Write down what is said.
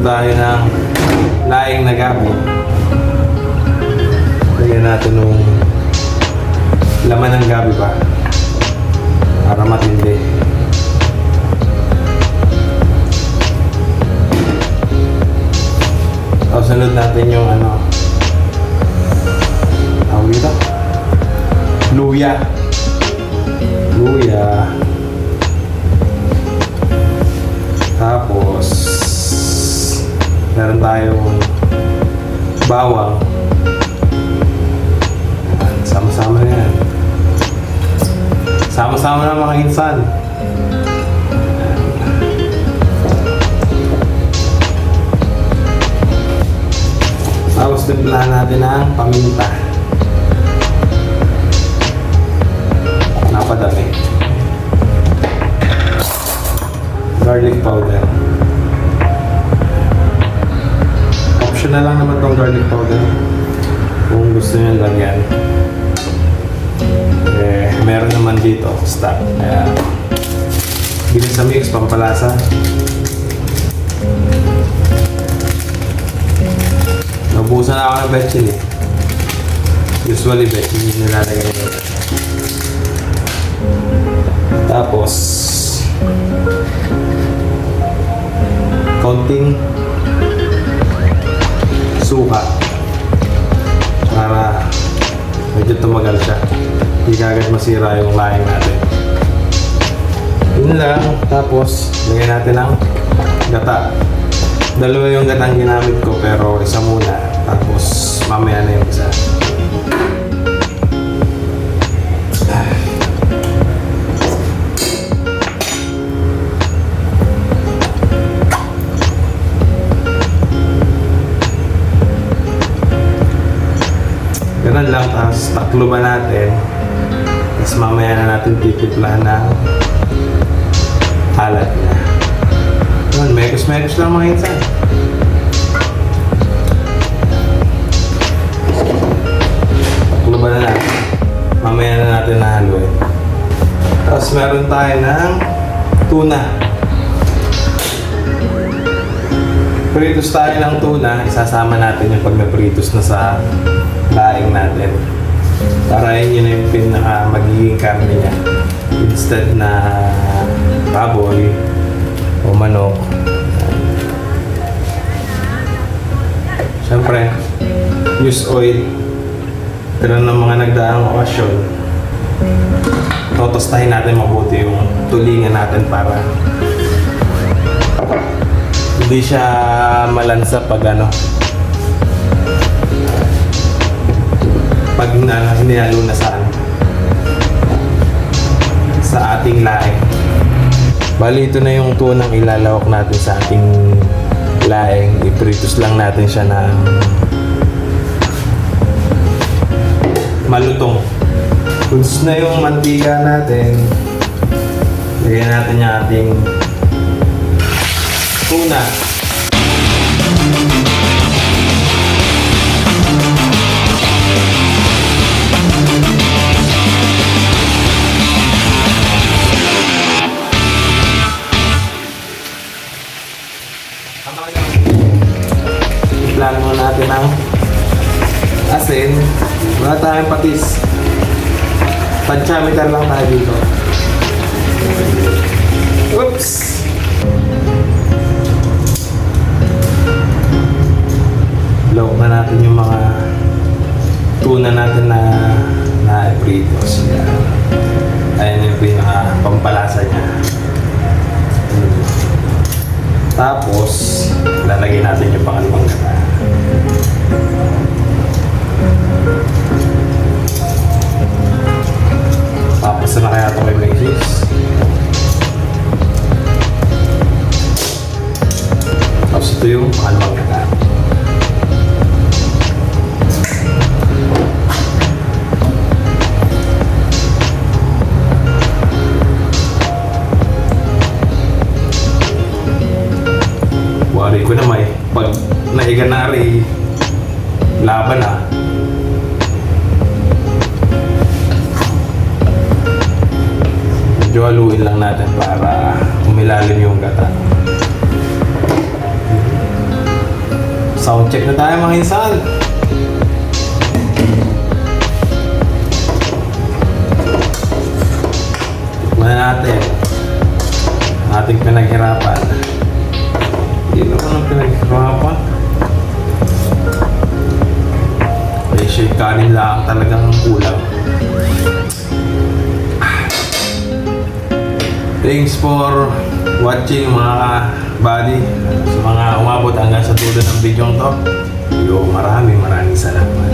tayo ng laing na gabi. Lagyan natin ng laman ng gabi pa para matindi. Tapos sunod natin yung tawag dito? Luya. Tapos meron tayong bawang. Sama-sama na yan. Sama-sama na mga insan. Tapos timplahan natin ang paminta. Napadami. Garlic powder. Optional lang naman tong garlic powder. Kung gusto nyo lagyan. Meron naman dito stock. Kaya bilis sa mix, pampalasa. Nabusan na ako ng betchin eh. Usually betchin yung nilalagay nito. Tapos konting suka para medyo tumagal siya. Hindi kagad masira yung laing natin. Yun lang. Tapos lagyan natin ng gata. Dalawa yung gatang ginamit ko pero isa muna. Tapos mamaya na yung isa. Ganun lang. Tapos takluban natin. Tapos mamaya na natin titimplahan ng halat na. Yun, mekos-mekos lang mga insan. Takluban na natin. Mamaya na natin nahaluin. Tapos meron tayo ng tuna. Pritos tayo ng tuna. Isasama natin yung pag napritos na sa laing natin. Para yun yung pinaka magiging karne niya. Instead na baboy o manok. Siyempre, use oil. Pero ng mga nagdaang okasyon, totostahin natin mabuti yung tulingan natin para hindi siya malansa pag pag hinihalo na sa ating laing. Bali, ito na yung tunang ilalawak natin sa ating laing. Ipritos lang natin siya ng malutong. Kunts na yung mantika natin, lagyan natin yung ating tuna. Plan mo natin ang asin. Wala tayong patis. Panchameter lang tayo dito. Oops! Lock na natin yung mga tuna natin na ipritos. Ayan yung pampalasa niya. Tapos, lalagyan natin yung pangalawang gata. Tapos na kaya ito kay Macy's. Tapos ito yung pangalawang gata. Wari ko na may pag naiganari laban na. Medyo haluin lang natin para umilalim yung gata. Sound check na tayo mga insan. Tikman natin ating pinaghirapan. Hindi naman ang pinaghirapan. May kanin lang talagang kulang. Thanks for watching mga buddy. Sa mga umabot hanggang sa dulo ng video to. Maraming salamat.